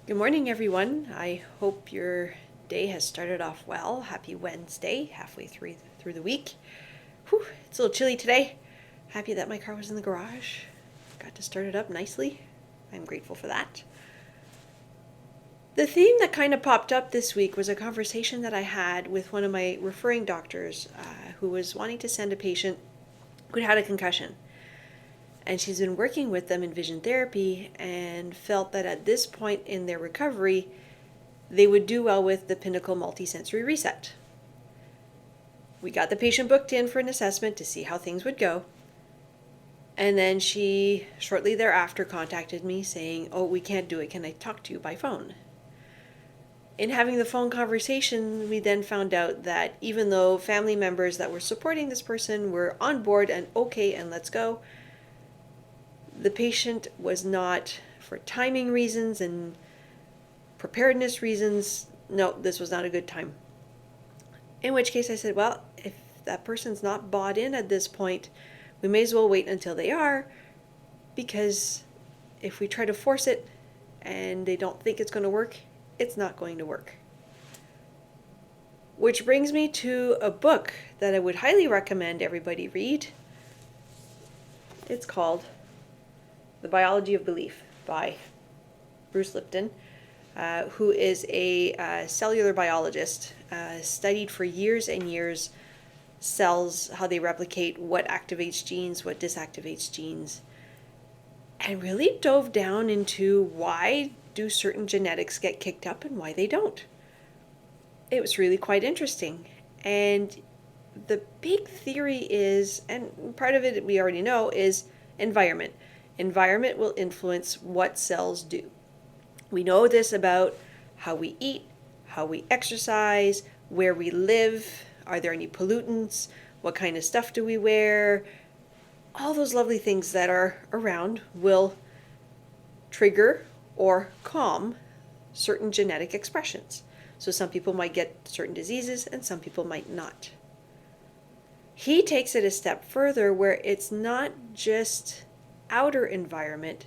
Good morning, everyone. I hope your day has started off well. Happy Wednesday, halfway through the week. Whew, it's a little chilly today. Happy that my car was in the garage. Got to start it up nicely. I'm grateful for that. The theme that kind of popped up this week was a conversation that I had with one of my referring doctors who was wanting to send a patient who had a concussion. And she's been working with them in vision therapy and felt that at this point in their recovery, they would do well with the Pinnacle Multisensory Reset. We got the patient booked in for an assessment to see how things would go. And then she, shortly thereafter, contacted me saying, "Oh, we can't do it. Can I talk to you by phone?" In having the phone conversation, we then found out that even though family members that were supporting this person were on board and okay and let's go, the patient was not, for timing reasons and preparedness reasons, no, this was not a good time. In which case I said, well, if that person's not bought in at this point, we may as well wait until they are, because if we try to force it and they don't think it's going to work, it's not going to work. Which brings me to a book that I would highly recommend everybody read. It's called The Biology of Belief by Bruce Lipton, who is a cellular biologist, studied for years and years cells, how they replicate, what activates genes, what disactivates genes, and really dove down into why do certain genetics get kicked up and why they don't. It was really quite interesting. And the big theory is, and part of it we already know, is environment. Environment will influence what cells do. We know this about how we eat, how we exercise, where we live, are there any pollutants, what kind of stuff do we wear. All those lovely things that are around will trigger or calm certain genetic expressions. So some people might get certain diseases and some people might not. He takes it a step further where it's not just outer environment,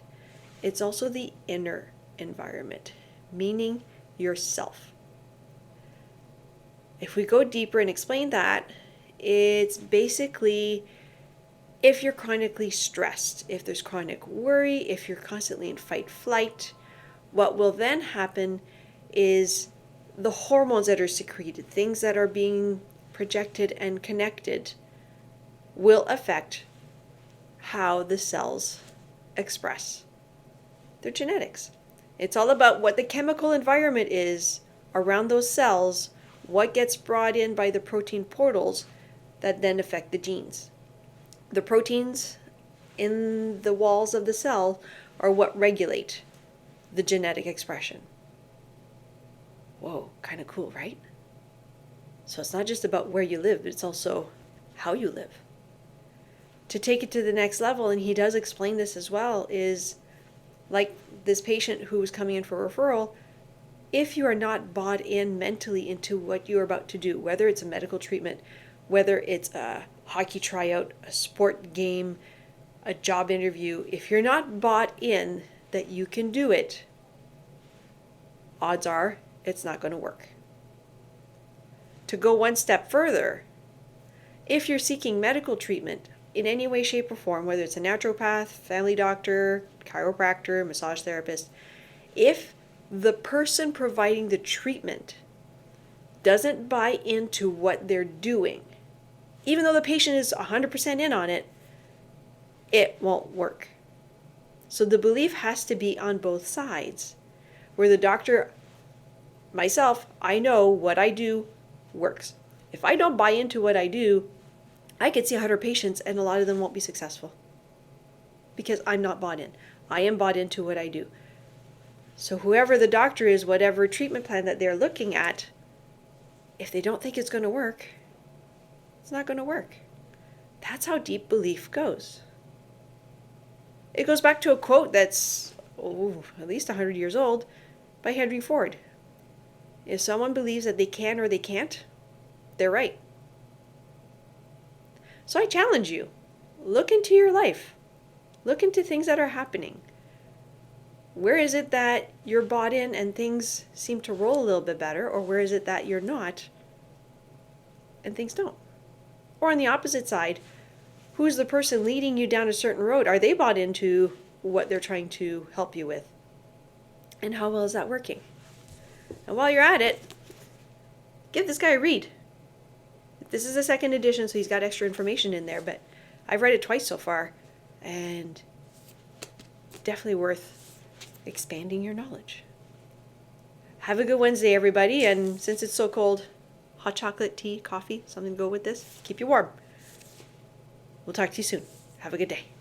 it's also the inner environment, meaning yourself. If we go deeper and explain that, it's basically if you're chronically stressed, if there's chronic worry, if you're constantly in fight flight, what will then happen is the hormones that are secreted, things that are being projected and connected, will affect how the cells express their genetics. It's all about what the chemical environment is around those cells, what gets brought in by the protein portals that then affect the genes. The proteins in the walls of the cell are what regulate the genetic expression. Whoa, kind of cool, right? So it's not just about where you live, but it's also how you live. To take it to the next level, and he does explain this as well, is like this patient who was coming in for referral, if you are not bought in mentally into what you're about to do, whether it's a medical treatment, whether it's a hockey tryout, a sport game, a job interview, if you're not bought in that you can do it, odds are it's not going to work. To go one step further, if you're seeking medical treatment in any way, shape, or form, whether it's a naturopath, family doctor, chiropractor, massage therapist, if the person providing the treatment doesn't buy into what they're doing, even though the patient is 100% in on it, it won't work. So the belief has to be on both sides, where the doctor, myself, I know what I do works. If I don't buy into what I do, I could see 100 patients and a lot of them won't be successful because I'm not bought in. I am bought into what I do. So whoever the doctor is, whatever treatment plan that they're looking at, if they don't think it's going to work, it's not going to work. That's how deep belief goes. It goes back to a quote that's at least 100 years old by Henry Ford. If someone believes that they can or they can't, they're right. So I challenge you, look into your life. Look into things that are happening. Where is it that you're bought in and things seem to roll a little bit better, or where is it that you're not and things don't? Or on the opposite side, who's the person leading you down a certain road? Are they bought into what they're trying to help you with? And how well is that working? And while you're at it, give this guy a read. This is a second edition, so he's got extra information in there, but I've read it twice so far, and definitely worth expanding your knowledge. Have a good Wednesday, everybody, and since it's so cold, hot chocolate, tea, coffee, something to go with this. Keep you warm. We'll talk to you soon. Have a good day.